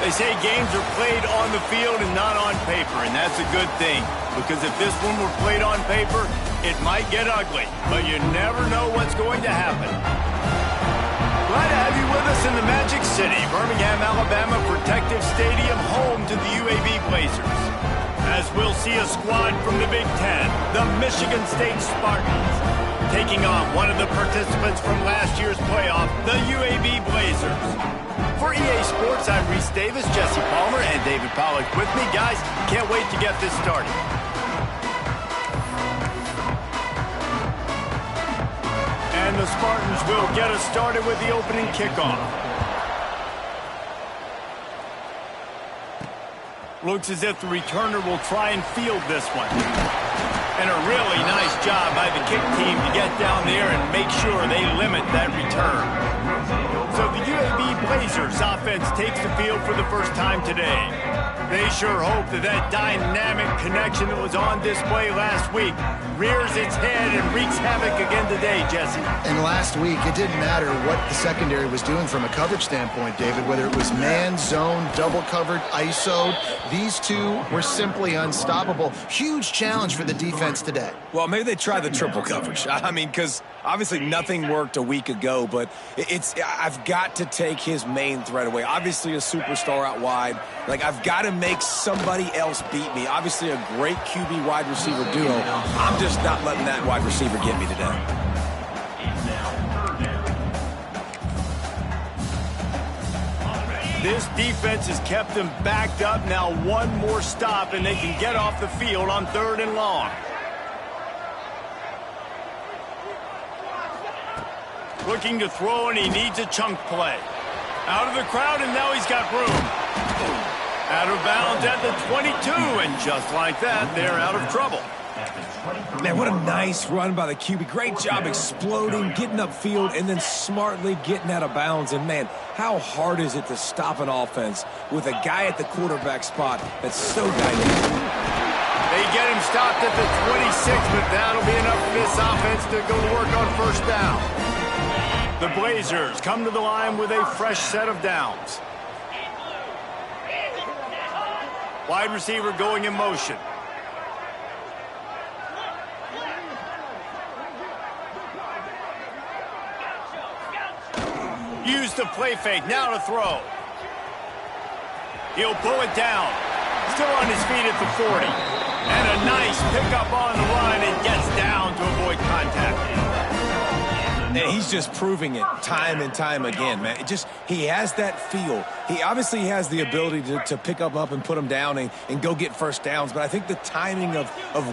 They say games are played on the field and not on paper, and that's a good thing. Because if this one were played on paper, it might get ugly. But you never know what's going to happen. Glad to have you with us in the Magic City, Birmingham, Alabama Protective Stadium, home to the UAB Blazers. As we'll see a squad from the Big Ten, the Michigan State Spartans, taking on one of the participants from last year's playoff, the UAB Blazers. For EA Sports, I'm Reese Davis, Jesse Palmer, and David Pollack with me. Guys, can't wait to get this started. And the Spartans will get us started with the opening kickoff. Looks as if the returner will try and field this one. And a really nice job by the kick team to get down there and make sure they limit that return. So the UAB Blazers offense takes the field for the first time today. They sure hope that that dynamic connection that was on display last week rears its head and wreaks havoc again today, Jesse. And last week, it didn't matter what the secondary was doing from a coverage standpoint, David, whether it was man, zone, double covered, ISO. These two were simply unstoppable. Huge challenge for the defense today. Well, maybe they try the triple coverage. I mean, because obviously nothing worked a week ago, but I've got to take his main threat away. Obviously a superstar out wide. Like, I've got to make somebody else beat me. Obviously a great QB wide receiver duo. I'm just not letting that wide receiver get me today. This defense has kept them backed up. Now one more stop and they can get off the field on 3rd and long. Looking to throw, and he needs a chunk play. Out of the crowd, and now he's got room. Out of bounds at the 22, and just like that, they're out of trouble. Man, what a nice run by the QB. Great job exploding, getting upfield, and then smartly getting out of bounds. And, man, how hard is it to stop an offense with a guy at the quarterback spot that's so dynamic? They get him stopped at the 26, but that'll be enough for this offense to go to work on 1st down. The Blazers come to the line with a fresh set of downs. Wide receiver going in motion. Use the play fake, now to throw. He'll pull it down. Still on his feet at the 40. And a nice pickup on the run and gets down to avoid contact. And he's just proving it time and time again, man. He has that feel. He obviously has the ability to pick up and put him down and go get 1st downs. But I think the timing of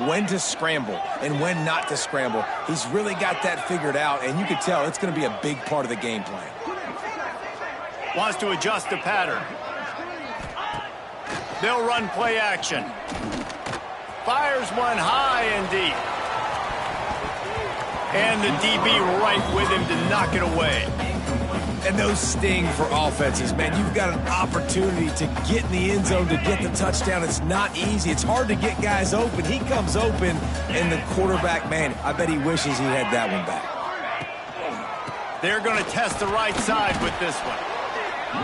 when to scramble and when not to scramble, he's really got that figured out. And you can tell it's going to be a big part of the game plan. Wants to adjust the pattern. They'll run play action. Fires one high and deep. And the DB right with him to knock it away. And those sting for offenses, man. You've got an opportunity to get in the end zone to get the touchdown. It's not easy. It's hard to get guys open. He comes open, and the quarterback, man, I bet he wishes he had that one back. They're going to test the right side with this one.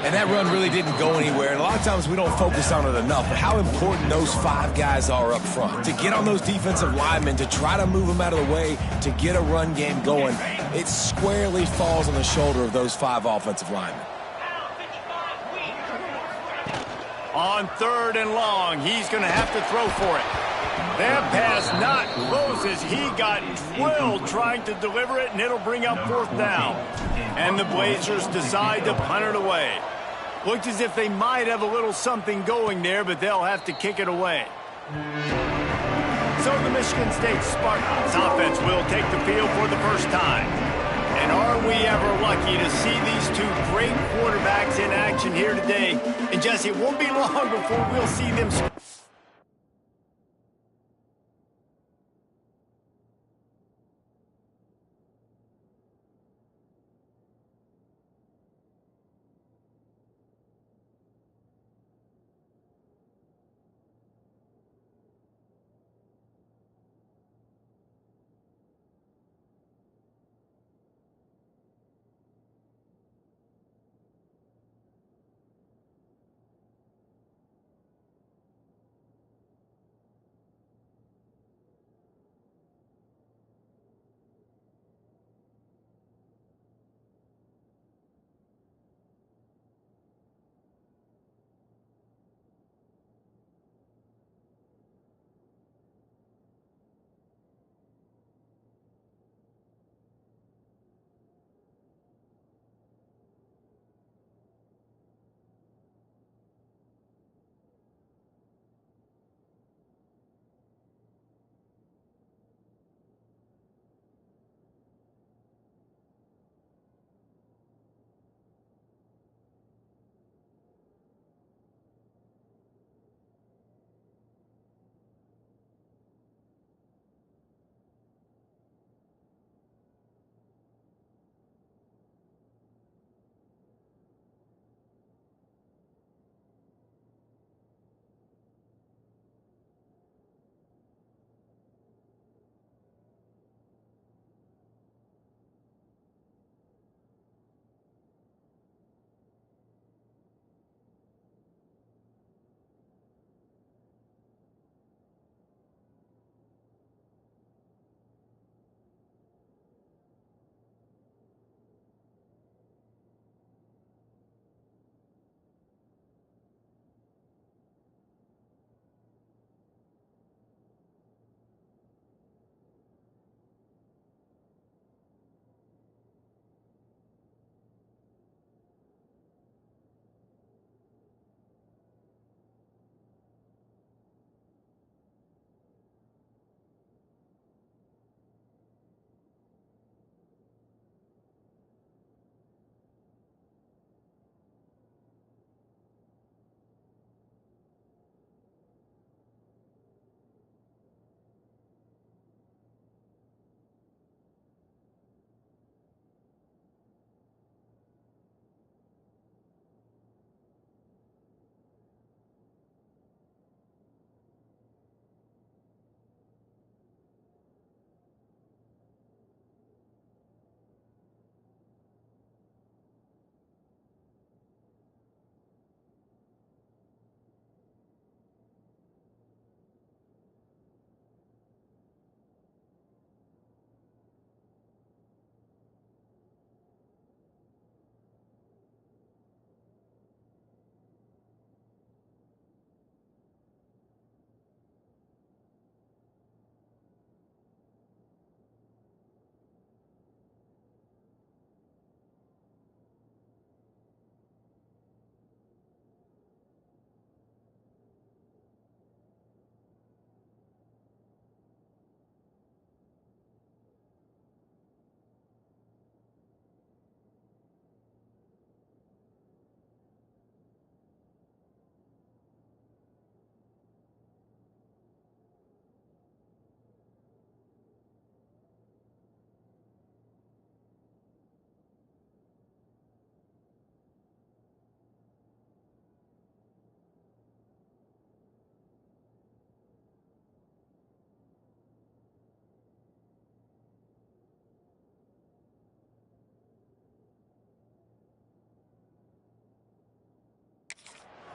And that run really didn't go anywhere. And a lot of times we don't focus on it enough. But how important those 5 guys are up front. To get on those defensive linemen, to try to move them out of the way, to get a run game going, it squarely falls on the shoulder of those 5 offensive linemen. On 3rd and long, he's going to have to throw for it. That pass not close as he got drilled trying to deliver it, and it'll bring up 4th down. And the Blazers decide to punt it away. Looks as if they might have a little something going there, but they'll have to kick it away. So the Michigan State Spartans offense will take the field for the first time. And are we ever lucky to see these two great quarterbacks in action here today. And Jesse, it won't be long before we'll see them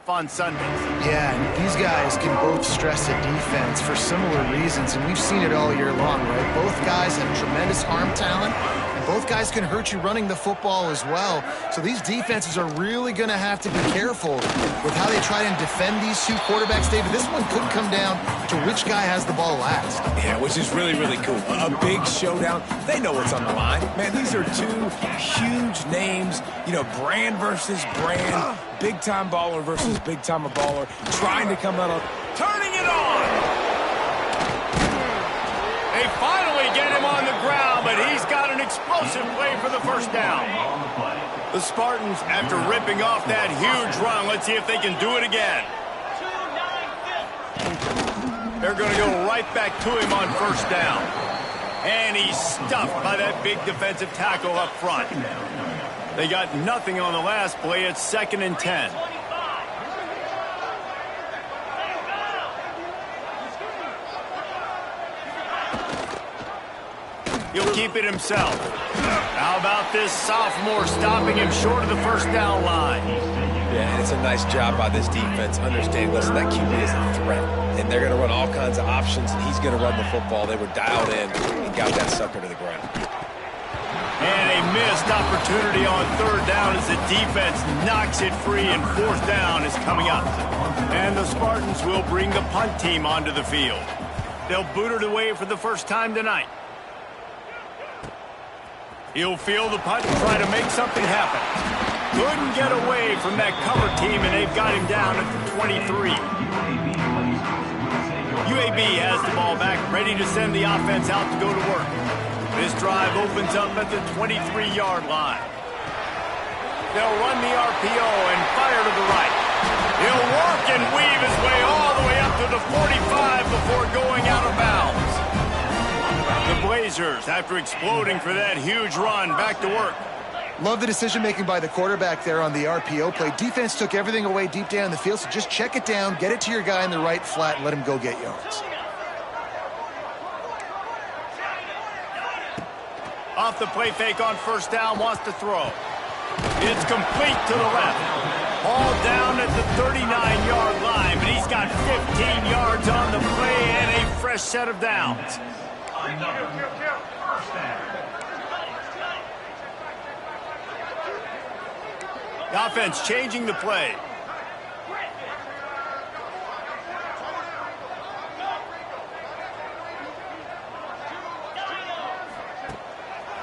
off on Sundays. Yeah, and these guys can both stress a defense for similar reasons, and we've seen it all year long, right? Both guys have tremendous arm talent, and both guys can hurt you running the football as well. So these defenses are really going to have to be careful with how they try and defend these two quarterbacks. David, this one could come down to which guy has the ball last. Yeah, which is really, really cool. A big showdown. They know what's on the line. Man, these are two huge names, you know, brand versus brand, big-time baller versus big-time baller, trying to come out of... Turning it on! They finally get him on the ground, but he's got an explosive play for the first down. The Spartans, after ripping off that huge run, let's see if they can do it again. They're going to go right back to him on first down. And he's stuffed by that big defensive tackle up front. They got nothing on the last play. It's 2nd and 10. He'll keep it himself. How about this sophomore stopping him short of the first down line? Yeah, and it's a nice job by this defense understanding, listen, that QB is a threat. And they're going to run all kinds of options, and he's going to run the football. They were dialed in and got that sucker to the ground. And a missed opportunity on third down as the defense knocks it free, and fourth down is coming up. And the Spartans will bring the punt team onto the field. They'll boot it away for the first time tonight. He'll field the punt and try to make something happen. Couldn't get away from that cover team, and they've got him down at the 23. UAB has the ball back, ready to send the offense out to go to work. This drive opens up at the 23-yard line. They'll run the RPO and fire to the right. He'll work and weave his way all the way up to the 45 before going out of bounds. The Blazers, after exploding for that huge run, back to work. Love the decision-making by the quarterback there on the RPO play. Defense took everything away deep down the field, so just check it down, get it to your guy in the right flat, and let him go get yards. Off the play fake on first down, wants to throw. It's complete to the left. All down at the 39-yard line, but he's got 15 yards on the play and a fresh set of downs. The offense changing the play.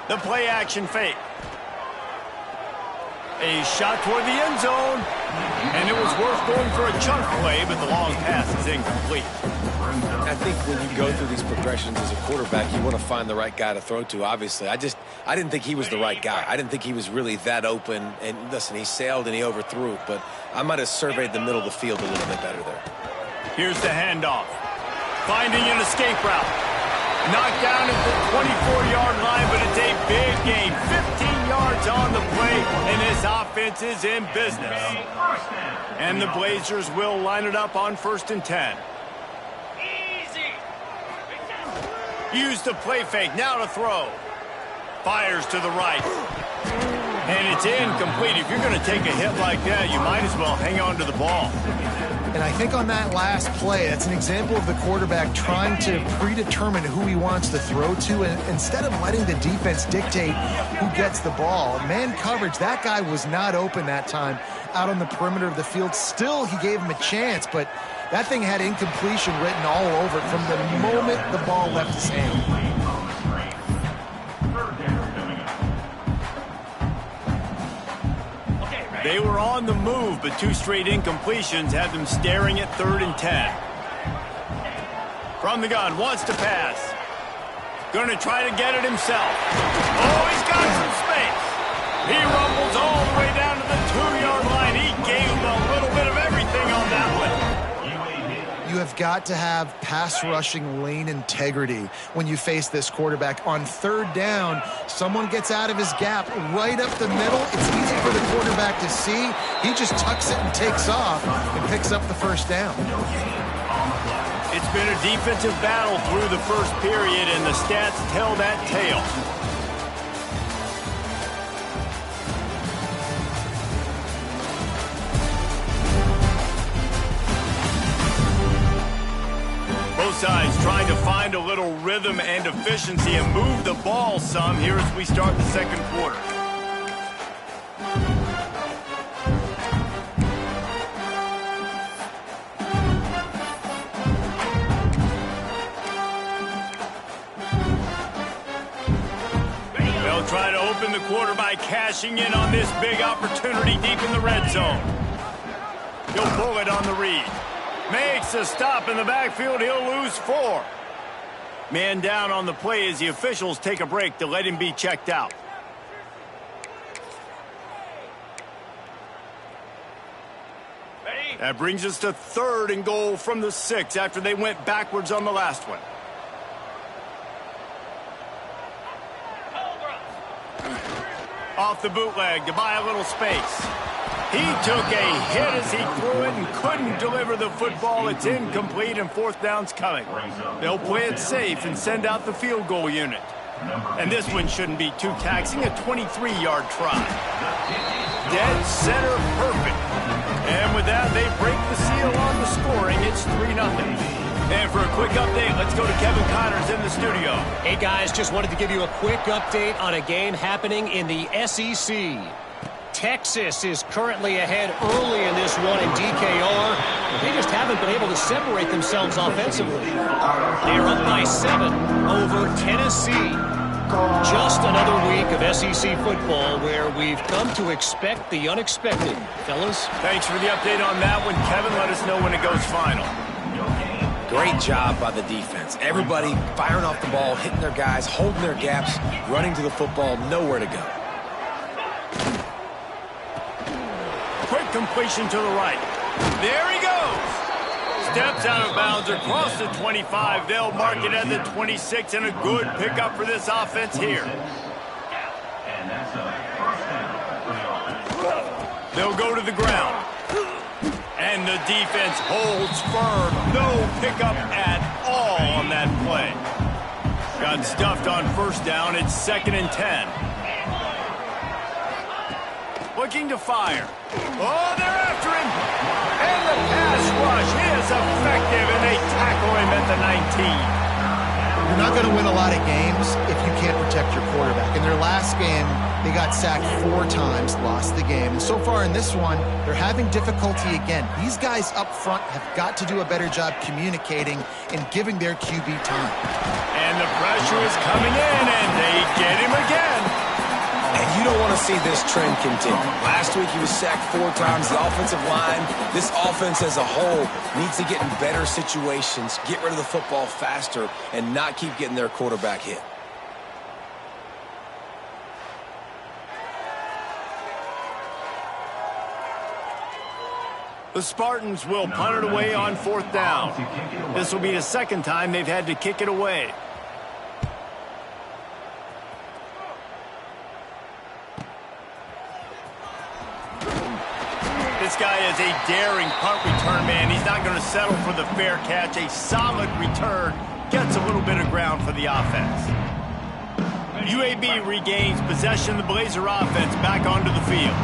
The play action fake. A shot toward the end zone. And it was worth going for a chunk play, but the long pass is incomplete. I think when you go through these progressions as a quarterback, you want to find the right guy to throw to, obviously. I didn't think he was the right guy. I didn't think he was really that open. And listen, he sailed and he overthrew it, but I might have surveyed the middle of the field a little bit better there. Here's the handoff. Finding an escape route. Knocked down at the 24-yard line, but it's a big gain. 15 yards on the play, and this offense is in business. And the Blazers will line it up on 1st and 10. Use the play fake, now to throw. Fires to the right. And it's incomplete. If you're going to take a hit like that, you might as well hang on to the ball. And I think on that last play, that's an example of the quarterback trying to predetermine who he wants to throw to, and instead of letting the defense dictate who gets the ball. Man coverage, that guy was not open that time out on the perimeter of the field. Still, he gave him a chance, but that thing had incompletion written all over it from the moment the ball left his hand. They were on the move, but two straight incompletions had them staring at 3rd and 10. From the gun, wants to pass. Going to try to get it himself. Oh, he's got some space. He rumbles all the way down to the 2-yard line. He gave him a little bit of everything on that one. You have got to have pass rushing lane integrity when you face this quarterback. On 3rd down, someone gets out of his gap right up the middle. It's easy for the quarterback to see. He just tucks it and takes off and picks up the first down. It's been a defensive battle through the first period, and the stats tell that tale. Both sides trying to find a little rhythm and efficiency and move the ball some here as we start the second quarter. They'll try to open the quarter by cashing in on this big opportunity deep in the red zone. He'll pull it on the read. Makes a stop in the backfield. He'll lose 4. Man down on the play as the officials take a break to let him be checked out. That brings us to 3rd and goal from the 6 after they went backwards on the last one. Off the bootleg to buy a little space. He took a hit as he threw it and couldn't deliver the football. It's incomplete and 4th down's coming. They'll play it safe and send out the field goal unit. And this one shouldn't be too taxing, a 23-yard try. Dead center perfect. And with that, they break the seal on the scoring. It's 3-0. And for a quick update, let's go to Kevin Connors in the studio. Hey, guys, just wanted to give you a quick update on a game happening in the SEC. Texas is currently ahead early in this one in DKR. They just haven't been able to separate themselves offensively. They're up by 7 over Tennessee. Just another week of SEC football where we've come to expect the unexpected. Fellas? Thanks for the update on that one, Kevin. Let us know when it goes final. Great job by the defense. Everybody firing off the ball, hitting their guys, holding their gaps, running to the football, nowhere to go. Quick completion to the right. There he goes. Steps out of bounds across the 25. They'll mark it at the 26, and a good pickup for this offense here. They'll go to the ground. And the defense holds firm. No pickup at all on that play. Got stuffed on 1st down. It's 2nd and 10. Looking to fire. Oh, they're after him. And the pass rush is effective, and they tackle him at the 19. You're not going to win a lot of games if you can't protect your quarterback. In their last game, they got sacked 4 times, lost the game. And so far in this one, they're having difficulty again. These guys up front have got to do a better job communicating and giving their QB time. And the pressure is coming in, and they get him again. And you don't want to see this trend continue. Last week he was sacked 4 times. The offensive line, this offense as a whole, needs to get in better situations, get rid of the football faster, and not keep getting their quarterback hit. The Spartans will punt it away on 4th down. This will be the 2nd time they've had to kick it away. This guy is a daring punt return man. He's not going to settle for the fair catch. A solid return. Gets a little bit of ground for the offense. UAB regains possession of the Blazer offense back onto the field.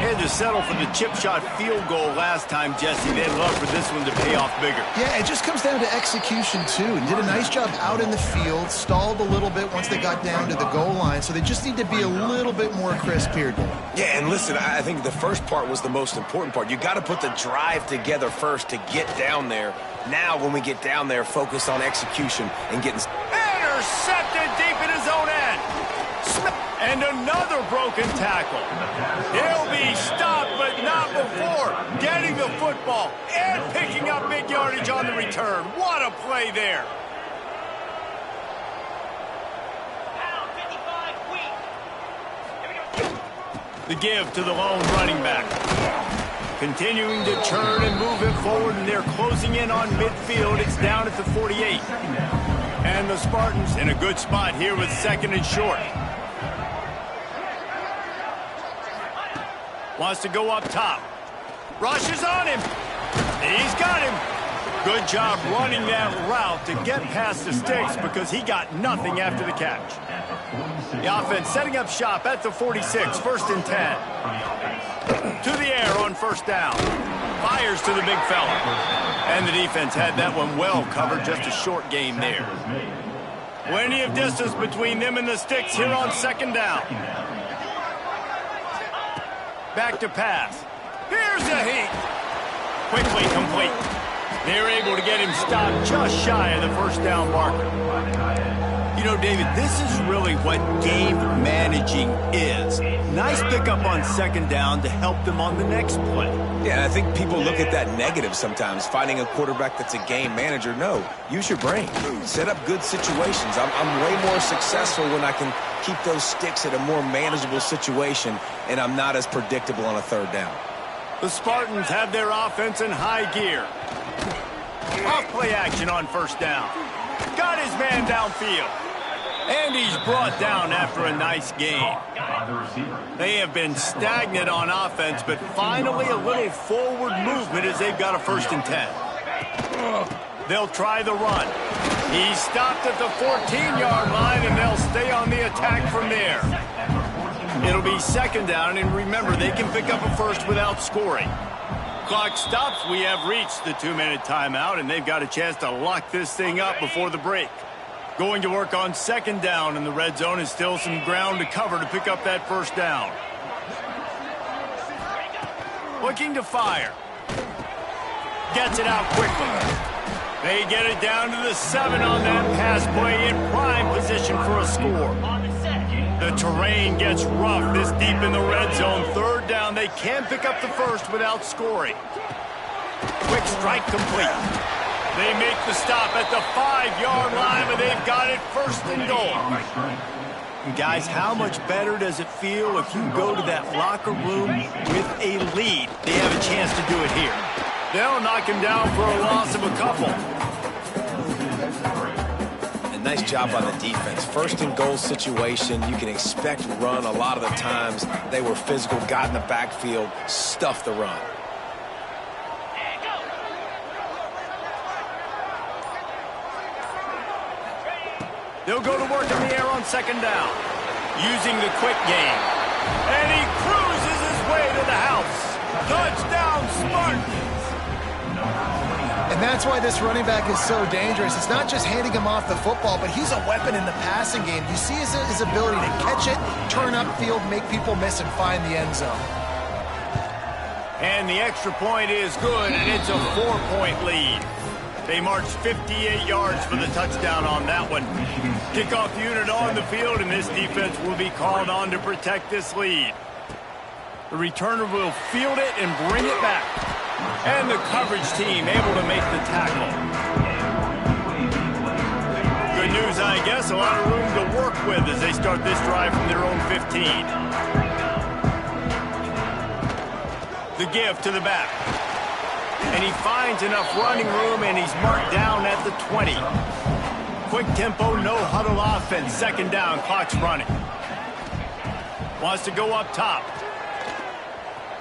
Had to settle for the chip shot field goal last time, Jesse. They'd love for this one to pay off bigger. Yeah, it just comes down to execution, too. And did a nice job out in the field, stalled a little bit once they got down to the goal line, so they just need to be a little bit more crisp here, Dave. Yeah, and listen, I think the first part was the most important part. You got to put the drive together first to get down there. Now, when we get down there, focus on execution and getting... Intercepted deep in his own end. And another broken tackle. He'll be stopped, but not before getting the football and picking up big yardage on the return. What a play there. The give to the lone running back. Continuing to turn and move it forward, and they're closing in on midfield. It's down at the 48. And the Spartans in a good spot here with 2nd and short. Wants to go up top. Rushes on him. He's got him. Good job running that route to get past the sticks because he got nothing after the catch. The offense setting up shop at the 46, 1st and 10. To the air on 1st down. Fires to the big fella. And the defense had that one well covered, just a short gain there. Plenty of distance between them and the sticks here on 2nd down. Back to pass. Here's a heat. Quickly complete. They're able to get him stopped just shy of the 1st down marker. You know, David, this is really what game managing is. Nice pickup on 2nd down to help them on the next play. Yeah, and I think people look at that negative sometimes, finding a quarterback that's a game manager. No, use your brain. Set up good situations. I'm way more successful when I can keep those sticks at a more manageable situation, and I'm not as predictable on a 3rd down. The Spartans have their offense in high gear. Off play action on 1st down. Got his man downfield. And he's brought down after a nice gain. They have been stagnant on offense, but finally a little forward movement as they've got a 1st and 10. They'll try the run. He's stopped at the 14-yard line, and they'll stay on the attack from there. It'll be 2nd down, and remember, they can pick up a 1st without scoring. Clock stops. We have reached the 2-minute timeout, and they've got a chance to lock this thing up before the break. Going to work on 2nd down, and the red zone is still some ground to cover to pick up that 1st down. Looking to fire. Gets it out quickly. They get it down to the 7 on that pass play in prime position for a score. The terrain gets rough this deep in the red zone. 3rd down, they can pick up the 1st without scoring. Quick strike complete. They make the stop at the 5-yard line, but they've got it 1st and goal. And guys, how much better does it feel if you go to that locker room with a lead? They have a chance to do it here. They'll knock him down for a loss of a couple. And nice job on the defense. 1st and goal situation, you can expect run a lot of the times. They were physical, got in the backfield, stuffed the run. They'll go to work in the air on 2nd down, using the quick game. And he cruises his way to the house. Touchdown, Spartans! And that's why this running back is so dangerous. It's not just handing him off the football, but he's a weapon in the passing game. You see his ability to catch it, turn upfield, make people miss, and find the end zone. And the extra point is good, and it's a 4-point lead. They marched 58 yards for the touchdown on that one. Kickoff unit on the field, and this defense will be called on to protect this lead. The returner will field it and bring it back. And the coverage team able to make the tackle. Good news, I guess. A lot of room to work with as they start this drive from their own 15. The give to the back. And he finds enough running room, and he's marked down at the 20. Quick tempo, no huddle offense. 2nd down, clock's running. Wants to go up top.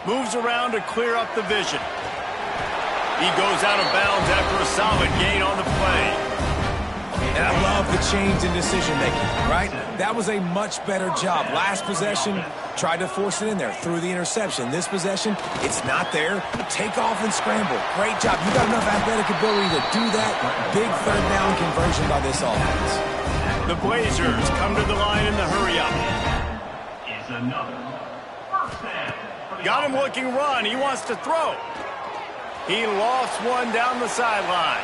Moves around to clear up the vision. He goes out of bounds after a solid gain on the play. And I love the change in decision-making, right? That was a much better job. Last possession, tried to force it in there, threw the interception. This possession, it's not there. Take off and scramble. Great job. You got enough athletic ability to do that. Big 3rd down conversion by this offense. The Blazers come to the line in the hurry-up. Got him looking run. He wants to throw. He lost one down the sideline.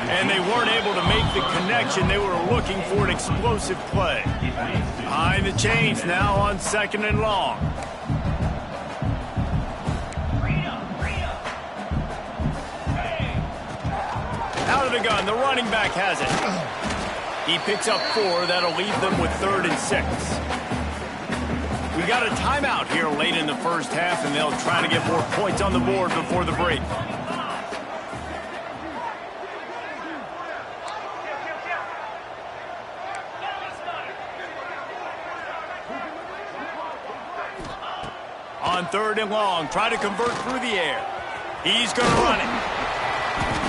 And they weren't able to make the connection. They were looking for an explosive play. Behind the chains now on 2nd and long. Out of the gun, the running back has it. He picks up 4. That'll leave them with 3rd and 6. We got a timeout here late in the 1st half, and they'll try to get more points on the board before the break. On 3rd and long, try to convert through the air. He's going to run it.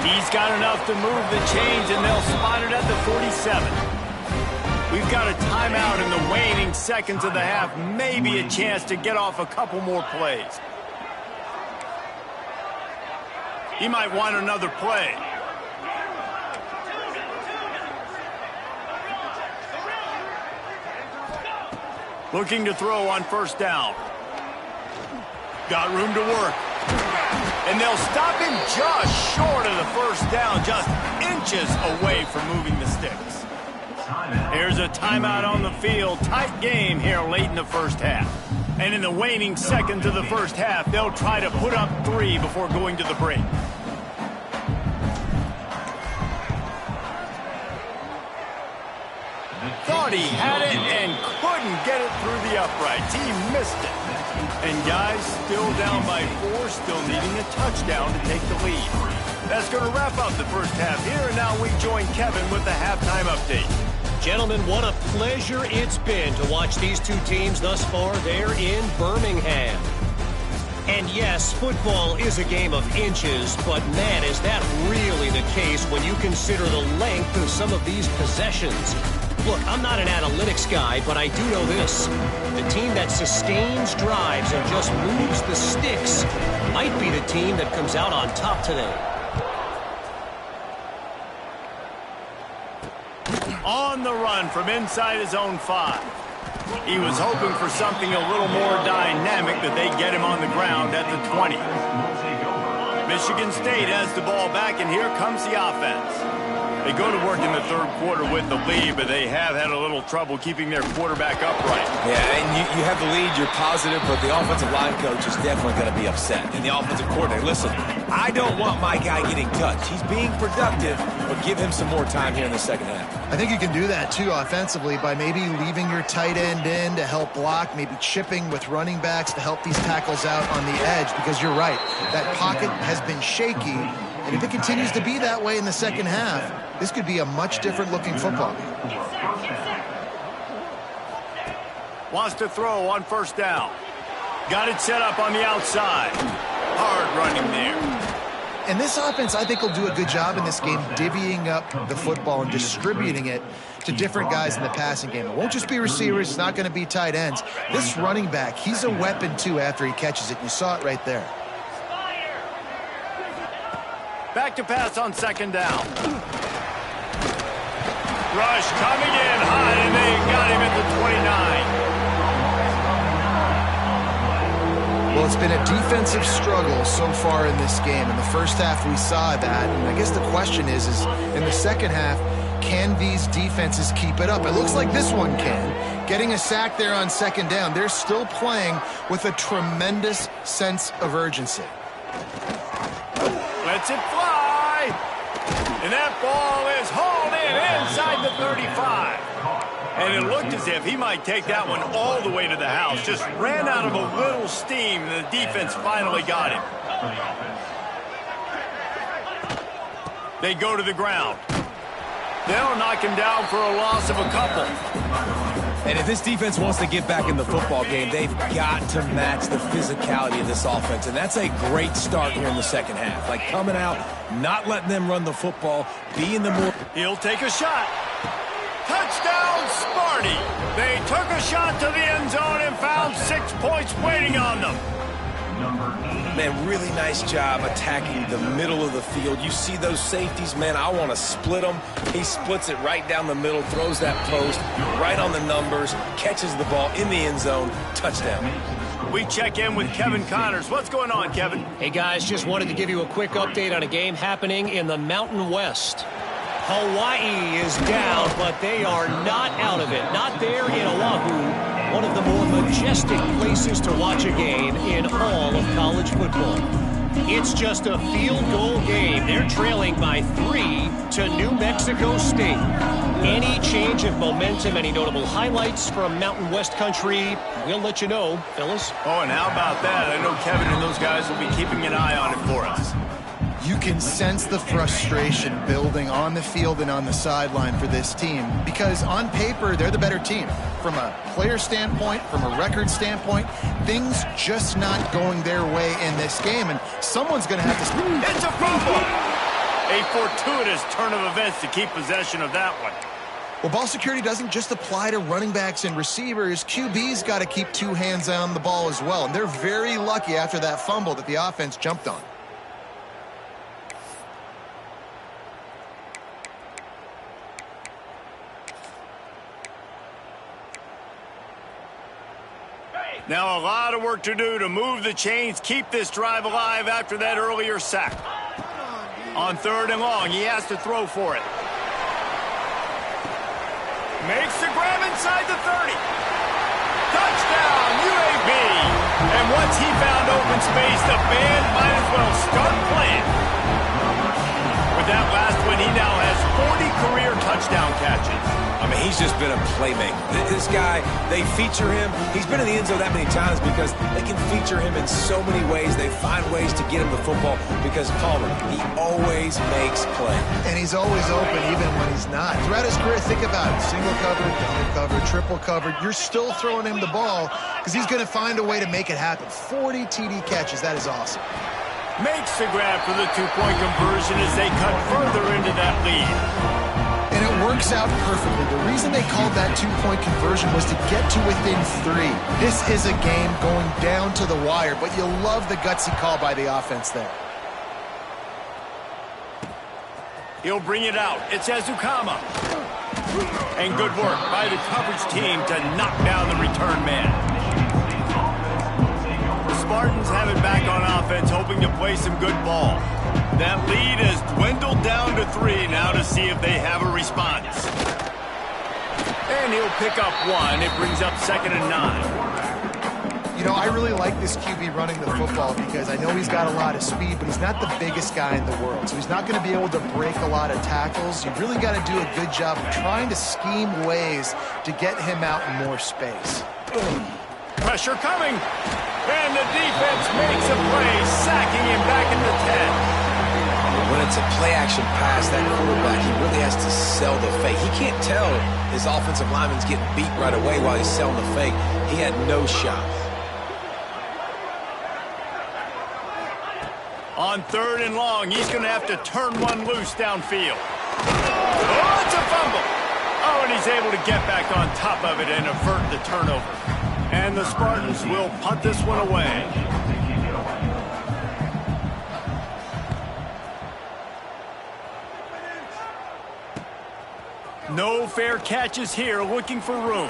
He's got enough to move the chains, and they'll spot it at the 47. We've got a timeout in the waning seconds of the half. Maybe a chance to get off a couple more plays. He might want another play. Looking to throw on first down. Got room to work. And they'll stop him just short of the first down, just inches away from moving the sticks. Here's a timeout on the field. Tight game here late in the first half. And in the waning seconds of the first half, they'll try to put up 3 before going to the break. Thought he had it and couldn't get it through the uprights. He missed it. And guys, still down by 4, still needing a touchdown to take the lead. That's going to wrap up the first half here, and now we join Kevin with the halftime update. Gentlemen, what a pleasure it's been to watch these two teams thus far there in Birmingham. And yes, football is a game of inches, but man, is that really the case when you consider the length of some of these possessions. Look, I'm not an analytics guy, but I do know this. The team that sustains drives and just moves the sticks might be the team that comes out on top today. On the run from inside his own 5. He was hoping for something a little more dynamic, that they get him on the ground at the 20. Michigan State has the ball back, and here comes the offense. They go to work in the third quarter with the lead, but they have had a little trouble keeping their quarterback upright. Yeah, and you have the lead, you're positive, but the offensive line coach is definitely going to be upset. And the offensive coordinator, listen, I don't want my guy getting touched. He's being productive, but give him some more time here in the second half. I think you can do that, too, offensively, by maybe leaving your tight end in to help block, maybe chipping with running backs to help these tackles out on the edge, because you're right, that pocket has been shaky, and if it continues to be that way in the second half, this could be a much different-looking football game. Wants to throw on first down. Got it set up on the outside. Hard running there. And this offense, I think, will do a good job in this game divvying up the football and distributing it to different guys in the passing game. It won't just be receivers. It's not going to be tight ends. This running back, he's a weapon, too, after he catches it. You saw it right there. Back to pass on second down. Rush coming in hot, and they got him at the 29. Well, it's been a defensive struggle so far in this game. In the first half, we saw that. And I guess the question is in the second half, can these defenses keep it up? It looks like this one can. Getting a sack there on second down. They're still playing with a tremendous sense of urgency. Lets it fly. And that ball is hauled in inside the 35. And it looked as if he might take that one all the way to the house. Just ran out of a little steam, and the defense finally got him. They go to the ground. They'll knock him down for a loss of a couple. And if this defense wants to get back in the football game, they've got to match the physicality of this offense. And that's a great start here in the second half. Like coming out, not letting them run the football, being the more... He'll take a shot. Touchdown, Sparty. They took a shot to the end zone and found 6 points waiting on them. Man, really nice job attacking the middle of the field. You see those safeties, man, I want to split them. He splits it right down the middle, throws that post, right on the numbers, catches the ball in the end zone, touchdown. We check in with Kevin Connors. What's going on, Kevin? Hey, guys, just wanted to give you a quick update on a game happening in the Mountain West. Hawaii is down, but they are not out of it. Not there in Oahu, one of the more majestic places to watch a game in all of college football. It's just a field goal game. They're trailing by 3 to New Mexico State. Any change of momentum, any notable highlights from Mountain West country, we'll let you know, fellas. Oh, and how about that? I know Kevin and those guys will be keeping an eye on it for us. You can sense the frustration building on the field and on the sideline for this team because on paper, they're the better team. From a player standpoint, from a record standpoint, things just not going their way in this game, and someone's going to have to... It's a fumble! A fortuitous turn of events to keep possession of that one. Well, ball security doesn't just apply to running backs and receivers. QB's got to keep two hands on the ball as well. And they're very lucky after that fumble that the offense jumped on. Now a lot of work to do to move the chains, keep this drive alive after that earlier sack. On 3rd and long, he has to throw for it. Makes the grab inside the 30. Touchdown, UAB. And once he found open space, the band might as well start playing. With that last one, he now has 40 career touchdown catches. I mean, he's just been a playmaker. This guy, they feature him. He's been in the end zone that many times because they can feature him in so many ways. They find ways to get him the football because, Palmer, he always makes plays. And he's always open even when he's not. Throughout his career, think about it. Single covered, double covered, triple covered. You're still throwing him the ball because he's going to find a way to make it happen. 40 TD catches. That is awesome. Makes the grab for the two-point conversion as they cut further into that lead. And it works out perfectly. The reason they called that two-point conversion was to get to within 3. This is a game going down to the wire, but you'll love the gutsy call by the offense there. He'll bring it out. It's Ncaa. And good work by the coverage team to knock down the return man. The Spartans have it back on offense, hoping to play some good ball. That lead has dwindled down to 3 now to see if they have a response. And he'll pick up 1. It brings up 2nd and 9. You know, I really like this QB running the football because I know he's got a lot of speed, but he's not the biggest guy in the world. So he's not going to be able to break a lot of tackles. You really got to do a good job of trying to scheme ways to get him out in more space. Pressure coming. And the defense makes a play, sacking him back at the 10. When it's a play-action pass, that quarterback, he really has to sell the fake. He can't tell his offensive lineman's getting beat right away while he's selling the fake. He had no shot. On 3rd and long, he's going to have to turn one loose downfield. Oh, it's a fumble. Oh, and he's able to get back on top of it and avert the turnover. And the Spartans will punt this one away. No fair catches here, looking for room.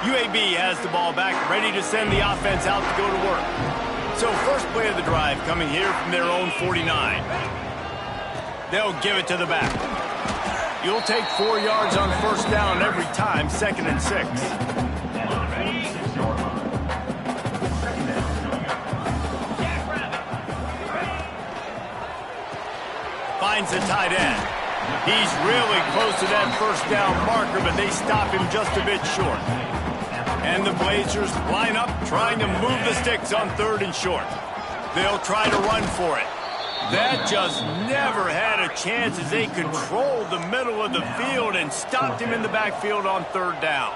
UAB has the ball back, ready to send the offense out to go to work. So first play of the drive coming here from their own 49. They'll give it to the back. You'll take 4 yards on 1st down every time, 2nd and 6. Finds the tight end. He's really close to that 1st down marker, but they stop him just a bit short. And the Blazers line up, trying to move the sticks on 3rd and short. They'll try to run for it. That just never had a chance as they controlled the middle of the field and stopped him in the backfield on 3rd down.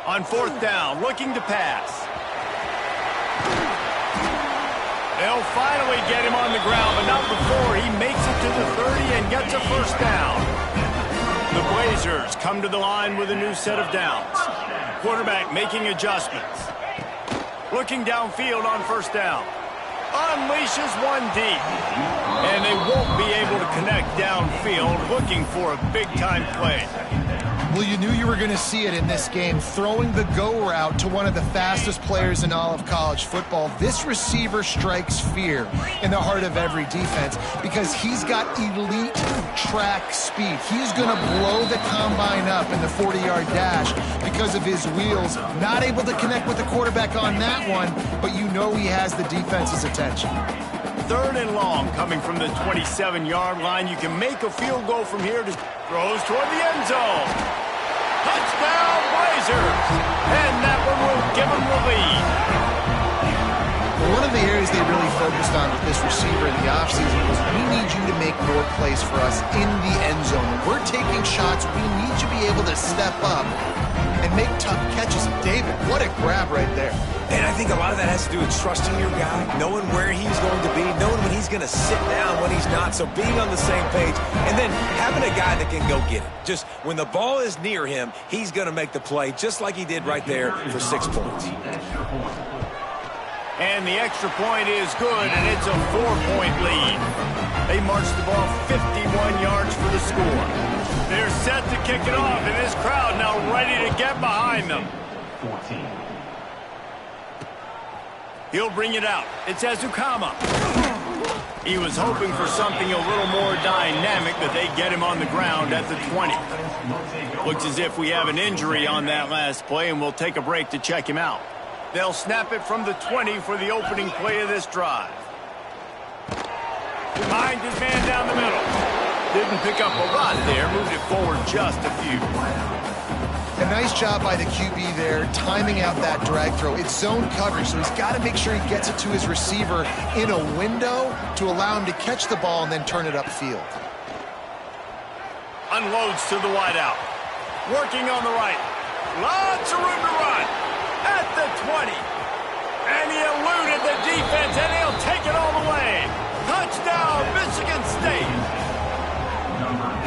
On 4th down, looking to pass. They'll finally get him on the ground, but not before he makes it to the 30 and gets a 1st down. The Blazers come to the line with a new set of downs. Quarterback making adjustments. Looking downfield on 1st down. Unleashes one deep. And they won't be able to connect downfield, looking for a big-time play. Well, you knew you were going to see it in this game, throwing the go route to one of the fastest players in all of college football. This receiver strikes fear in the heart of every defense because he's got elite track speed. He's going to blow the combine up in the 40-yard dash because of his wheels. Not able to connect with the quarterback on that one, but you know he has the defense's attention. 3rd and long coming from the 27-yard line. You can make a field goal from here. Throws toward the end zone. Touchdown, Blazers! And that one will give them the lead. Well, one of the areas they really focused on with this receiver in the offseason was we need you to make more plays for us in the end zone. When we're taking shots, we need you to be able to step up and make tough catches. David, what a grab right there. And I think a lot of that has to do with trusting your guy, knowing where he's going to be, knowing when he's going to sit down, when he's not. So being on the same page, and then having a guy that can go get it. Just when the ball is near him, he's going to make the play, just like he did right there for 6 points. And the extra point is good, and it's a 4-point lead. They march the ball 51 yards for the score. They're set to kick it off, and this crowd now ready to get behind them. 14. He'll bring it out. It's Ncaa. He was hoping for something a little more dynamic, but they get him on the ground at the 20. Looks as if we have an injury on that last play, and we'll take a break to check him out. They'll snap it from the 20 for the opening play of this drive. Behind his man down the middle. Didn't pick up a lot there, moved it forward just a few. A nice job by the QB there, timing out that drag throw. It's zone coverage, so he's got to make sure he gets it to his receiver in a window to allow him to catch the ball and then turn it upfield. Unloads to the wideout. Working on the right. Lots of room to run. At the 20. And he eluded the defense, and he'll take it all the way. Touchdown, Michigan State.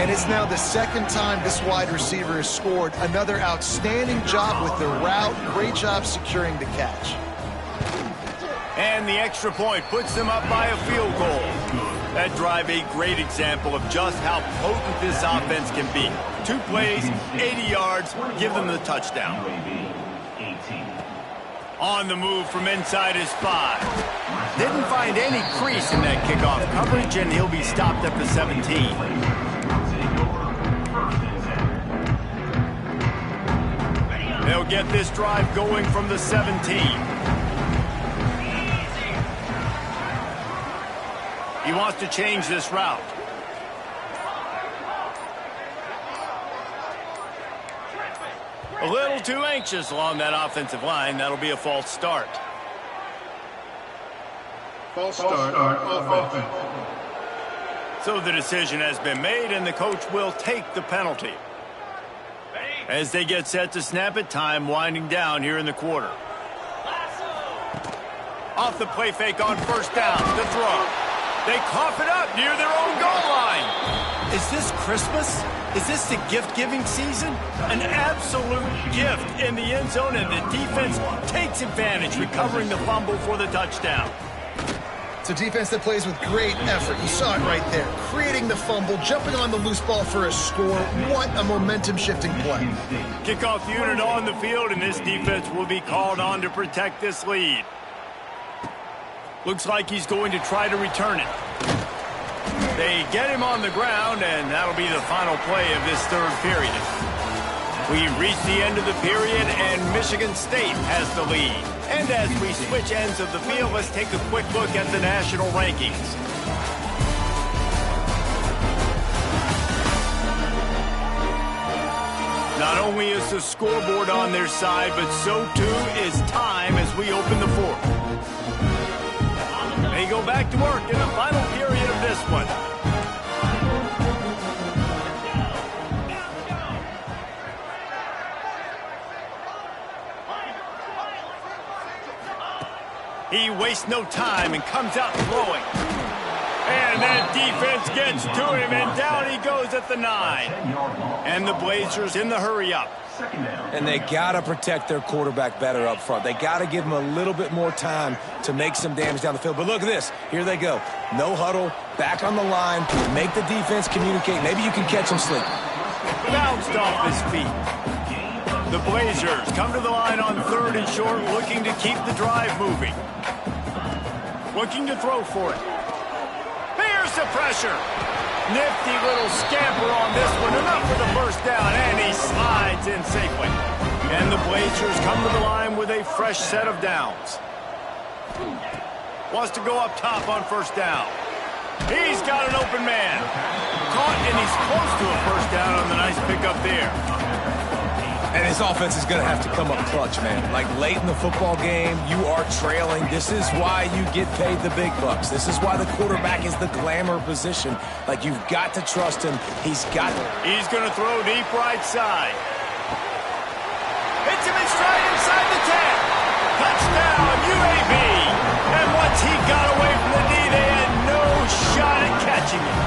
And it's now the second time this wide receiver has scored. Another outstanding job with the route. Great job securing the catch. And the extra point puts them up by a field goal. That drive a great example of just how potent this offense can be. 2 plays, 80 yards, give them the touchdown. On the move from inside his 5. Didn't find any crease in that kickoff coverage, and he'll be stopped at the 17. They'll get this drive going from the 17. He wants to change this route. A little too anxious along that offensive line. That'll be a false start. False start offense. So the decision has been made, and the coach will take the penalty. As they get set to snap it, time winding down here in the quarter. Off the play fake on first down, the throw. They cough it up near their own goal line. Is this Christmas? Is this the gift-giving season? An absolute gift in the end zone, and the defense takes advantage, recovering the fumble for the touchdown. It's a defense that plays with great effort. You saw it right there. Creating the fumble, jumping on the loose ball for a score. What a momentum-shifting play. Kickoff unit on the field, and this defense will be called on to protect this lead. Looks like he's going to try to return it. They get him on the ground, and that'll be the final play of this third period. We've reached the end of the period, and Michigan State has the lead. And as we switch ends of the field, let's take a quick look at the national rankings. Not only is the scoreboard on their side, but so too is time as we open the fourth. They go back to work in the final period of this one. He wastes no time and comes out throwing. And that defense gets to him, and down he goes at the 9. And the Blazers in the hurry-up. And they got to protect their quarterback better up front. They got to give him a little bit more time to make some damage down the field. But look at this. Here they go. No huddle, back on the line, make the defense communicate. Maybe you can catch him sleeping. Bounced off his feet. The Blazers come to the line on 3rd and short, looking to keep the drive moving. Looking to throw for it. Here's the pressure. Nifty little scamper on this one. Enough for the first down, and he slides in safely. And the Blazers come to the line with a fresh set of downs. Wants to go up top on first down. He's got an open man. Caught, and he's close to a first down on the nice pickup there. And his offense is going to have to come up clutch, man. Like late in the football game, you are trailing. This is why you get paid the big bucks. This is why the quarterback is the glamour position. Like, you've got to trust him. He's got it. He's going to throw deep right side. Takes him in stride inside the 10. Touchdown, UAB. And once he got away from the knee, they had no shot at catching him.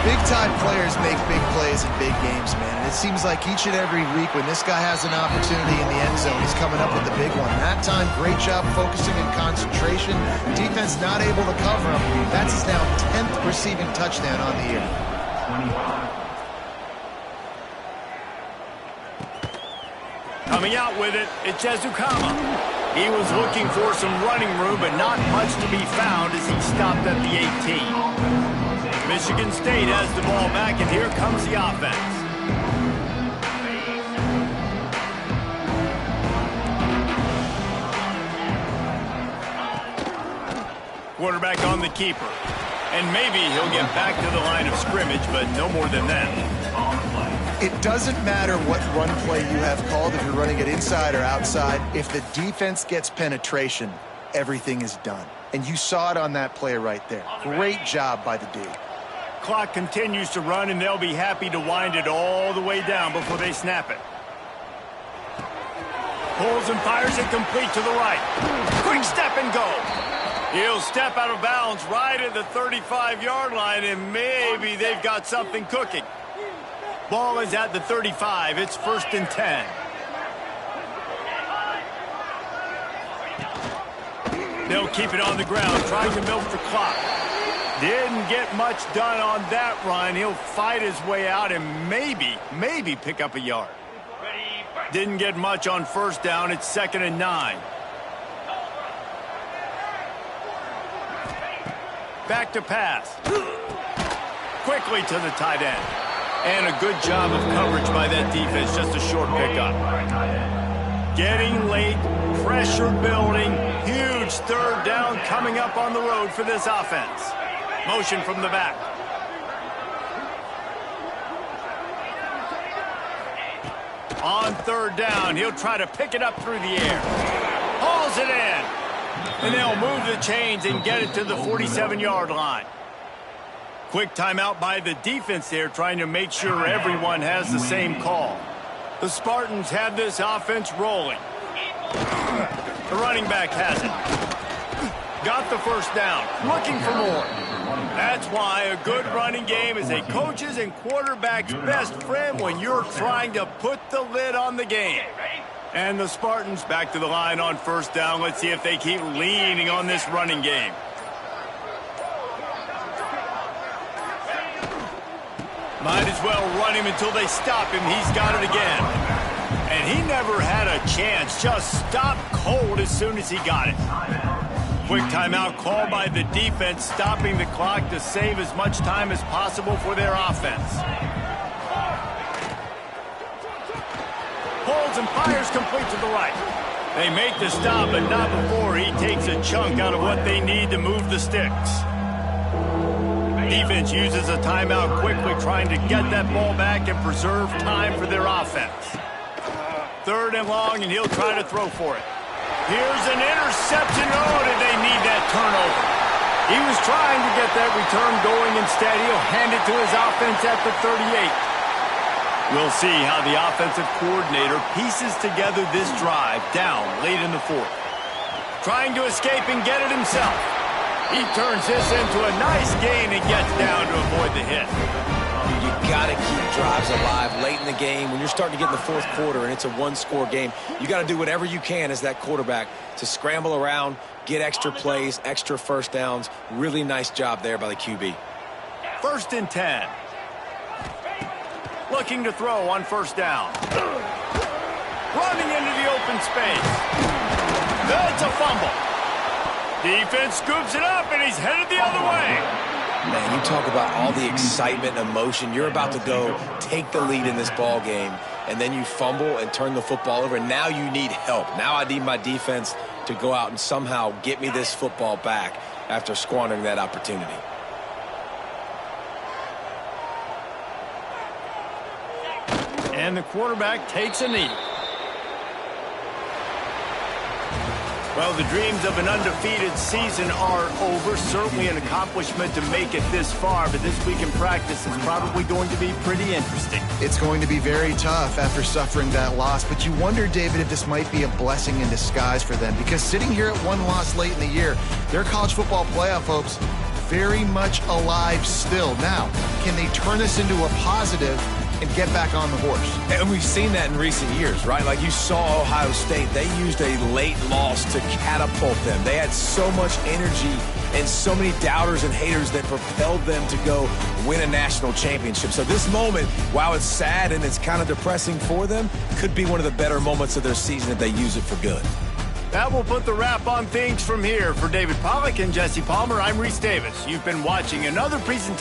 Big-time players make big plays in big games, man. And it seems like each and every week when this guy has an opportunity in the end zone, he's coming up with the big one. That time, great job focusing and concentration. Defense not able to cover him. That's his now 10th receiving touchdown on the year. Coming out with it, it's Ncaa. He was looking for some running room, but not much to be found as he stopped at the 18. Michigan State has the ball back, and here comes the offense. Quarterback on the keeper. And maybe he'll get back to the line of scrimmage, but no more than that. It doesn't matter what run play you have called, if you're running it inside or outside. If the defense gets penetration, everything is done. And you saw it on that play right there. Great job by the D. Clock continues to run, and they'll be happy to wind it all the way down before they snap it. Pulls and fires it complete to the right. Quick step and go. He'll step out of bounds right at the 35-yard line, and maybe they've got something cooking. Ball is at the 35. It's 1st and 10. They'll keep it on the ground, trying to milk the clock. Didn't get much done on that run. He'll fight his way out and maybe pick up a yard. Didn't get much on 1st down. It's 2nd and 9. Back to pass. Quickly to the tight end. And a good job of coverage by that defense. Just a short pickup. Getting late. Pressure building. Huge 3rd down coming up on the road for this offense. Motion from the back. On 3rd down, he'll try to pick it up through the air. Hauls it in. And they'll move the chains and get it to the 47-yard line. Quick timeout by the defense there, trying to make sure everyone has the same call. The Spartans have this offense rolling. The running back has it. Got the 1st down. Looking for more. That's why a good running game is a coach's and quarterback's best friend when you're trying to put the lid on the game. And the Spartans back to the line on 1st down. Let's see if they keep leaning on this running game. Might as well run him until they stop him. He's got it again. And he never had a chance. Just stopped cold as soon as he got it. Quick timeout called by the defense, stopping the clock to save as much time as possible for their offense. Pulls and fires complete to the right. They make the stop, but not before he takes a chunk out of what they need to move the sticks. Defense uses a timeout quickly, trying to get that ball back and preserve time for their offense. 3rd and long, and he'll try to throw for it. Here's an interception. Oh, did they need that turnover? He was trying to get that return going. Instead, he'll hand it to his offense at the 38. We'll see how the offensive coordinator pieces together this drive down late in the 4th. Trying to escape and get it himself. He turns this into a nice gain and gets down to avoid the hit. You got to keep drives alive late in the game. When you're starting to get in the 4th quarter and it's a 1-score game, you got to do whatever you can as that quarterback to scramble around, get extra plays, extra 1st downs. Really nice job there by the QB. 1st and 10. Looking to throw on 1st down. Running into the open space. That's a fumble. Defense scoops it up, and he's headed the other way. Man, you talk about all the excitement and emotion. You're about to go take the lead in this ball game, and then you fumble and turn the football over. Now you need help. Now I need my defense to go out and somehow get me this football back after squandering that opportunity. And the quarterback takes a knee. Well, the dreams of an undefeated season are over. Certainly an accomplishment to make it this far, but this week in practice is probably going to be pretty interesting. It's going to be very tough after suffering that loss, but you wonder, David, if this might be a blessing in disguise for them, because sitting here at one loss late in the year, their college football playoff hopes very much alive still. Now, can they turn this into a positive and get back on the horse? And we've seen that in recent years, right? Like you saw Ohio State, they used a late loss to catapult them. They had so much energy and so many doubters and haters that propelled them to go win a national championship. So this moment, while it's sad and it's kind of depressing for them, could be one of the better moments of their season if they use it for good. That will put the wrap on things from here. For David Pollack and Jesse Palmer, I'm Reese Davis. You've been watching another presentation